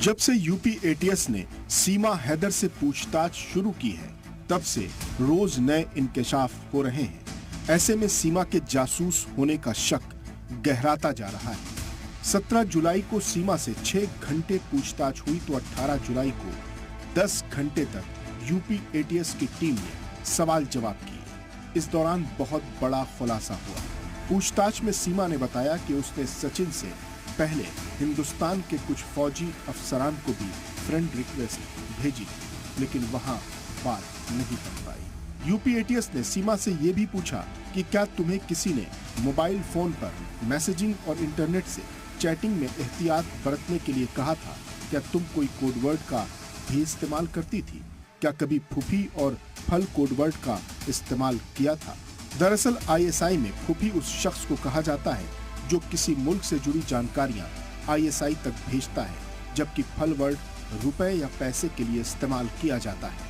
जब से UP ATS ने सीमा हैदर से पूछताछ शुरू की है, तब से रोज नए इंकशाफ हो रहे हैं। ऐसे में सीमा के जासूस होने का शक गहराता जा रहा है। 17 जुलाई को सीमा से 6 घंटे पूछताछ हुई तो 18 जुलाई को 10 घंटे तक यूपी एटीएस की टीम ने सवाल जवाब किए। इस दौरान बहुत बड़ा खुलासा हुआ। पूछताछ में सीमा ने बताया कि उसने सचिन से पहले हिंदुस्तान के कुछ फौजी अफसरान को भी फ्रेंड रिक्वेस्ट भेजी, लेकिन वहां बात नहीं बन पाई। यूपी एटीएस ने सीमा से यह भी पूछा कि क्या तुम्हें किसी ने मोबाइल फोन पर मैसेजिंग और इंटरनेट से चैटिंग में एहतियात बरतने के लिए कहा था? क्या तुम कोई कोडवर्ड का भी इस्तेमाल करती थी? क्या कभी फूफी और फल कोडवर्ड का इस्तेमाल किया था? दरअसल आईएसआई में फूफी उस शख्स को कहा जाता है जो किसी मुल्क से जुड़ी जानकारियां आईएसआई तक भेजता है, जबकि फल वर्ड रुपए या पैसे के लिए इस्तेमाल किया जाता है।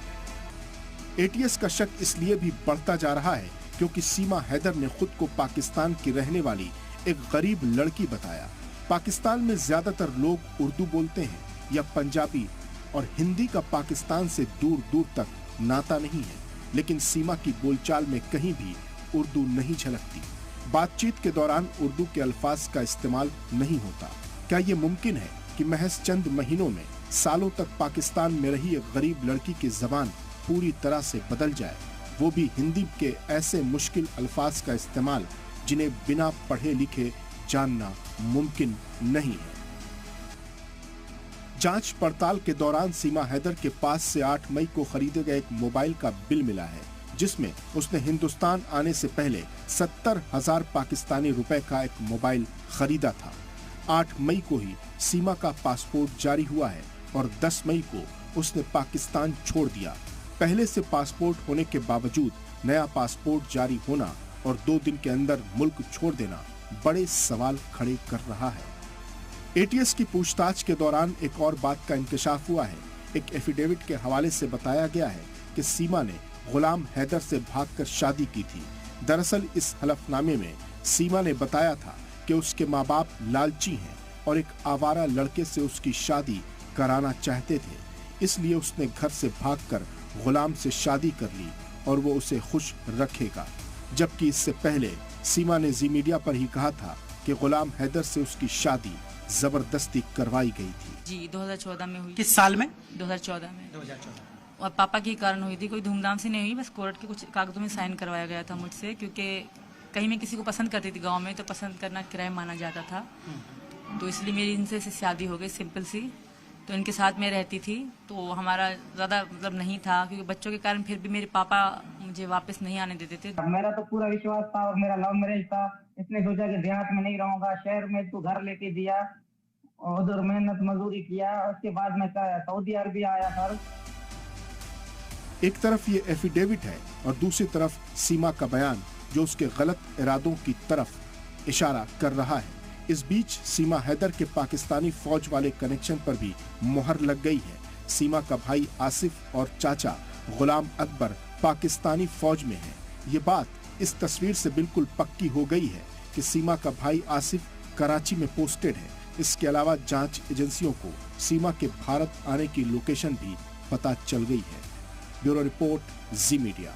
एटीएस का शक इसलिए भी बढ़ता जा रहा है क्योंकि सीमा हैदर ने खुद को पाकिस्तान की रहने वाली एक गरीब लड़की बताया। पाकिस्तान में ज्यादातर लोग उर्दू बोलते हैं या पंजाबी, और हिंदी का पाकिस्तान से दूर दूर तक नाता नहीं है, लेकिन सीमा की बोलचाल में कहीं भी उर्दू नहीं झलकती। बातचीत के दौरान उर्दू के अल्फाज का इस्तेमाल नहीं होता। क्या ये मुमकिन है कि महज चंद महीनों में सालों तक पाकिस्तान में रही एक गरीब लड़की की जबान पूरी तरह से बदल जाए, वो भी हिंदी के ऐसे मुश्किल अल्फाज का इस्तेमाल जिन्हें बिना पढ़े लिखे जानना मुमकिन नहीं है। जांच पड़ताल के दौरान सीमा हैदर के पास से 8 मई को खरीदे गए एक मोबाइल का बिल मिला है, जिसमें उसने हिंदुस्तान आने से पहले 70,000 पाकिस्तानी रुपए का एक मोबाइल खरीदा था। 8 मई को ही सीमा का पासपोर्ट जारी हुआ है और 10 मई को उसने पाकिस्तान छोड़ दिया। पहले से पासपोर्ट होने के बावजूद नया पासपोर्ट जारी होना और 2 दिन के अंदर मुल्क छोड़ देना बड़े सवाल खड़े कर रहा है। एटीएस की पूछताछ के दौरान एक और बात का इंकशाफ हुआ है। एक एफिडेविट के हवाले से बताया गया है कि सीमा ने गुलाम हैदर से भागकर शादी की थी। दरअसल इस हलफनामे में सीमा ने बताया था कि उसके माँ बाप लालची हैं और एक आवारा लड़के से उसकी शादी कराना चाहते थे, इसलिए उसने घर से भागकर गुलाम से शादी कर ली और वो उसे खुश रखेगा। जबकि इससे पहले सीमा ने जी मीडिया पर ही कहा था कि गुलाम हैदर से उसकी शादी जबरदस्ती करवाई गई थी। जी 2014 में हुई। किस साल में? 2014 में। 2014। और पापा के कारण हुई थी, कोई धूमधाम से नहीं हुई, बस कोर्ट के कुछ कागजों में साइन करवाया गया था मुझसे, क्योंकि कहीं मैं किसी को पसंद करती थी गांव में, तो पसंद करना क्राइम माना जाता था, तो इसलिए मेरी इनसे शादी हो गई सिंपल सी। तो इनके साथ में रहती थी, तो हमारा ज़्यादा मतलब नहीं था, क्योंकि बच्चों के कारण फिर भी मेरे पापा मुझे वापस नहीं आने देते थे। मेरा तो पूरा विश्वास था और मेरा लव मैरिज था। इसने सोचा कि देहात में नहीं रहूंगा, शहर में तू घर लेके दिया और उधर मेहनत मजदूरी किया। उसके बाद मैं सऊदी अरबिया आया था। एक तरफ ये एफिडेविट है और दूसरी तरफ सीमा का बयान जो उसके गलत इरादों की तरफ इशारा कर रहा है। इस बीच सीमा हैदर के पाकिस्तानी फौज वाले कनेक्शन पर भी मुहर लग गई है। सीमा का भाई आसिफ और चाचा गुलाम अकबर पाकिस्तानी फौज में है। ये बात इस तस्वीर से बिल्कुल पक्की हो गई है कि सीमा का भाई आसिफ कराची में पोस्टेड है। इसके अलावा जांच एजेंसियों को सीमा के भारत आने की लोकेशन भी पता चल गई है। ब्यूरो रिपोर्ट, जी मीडिया।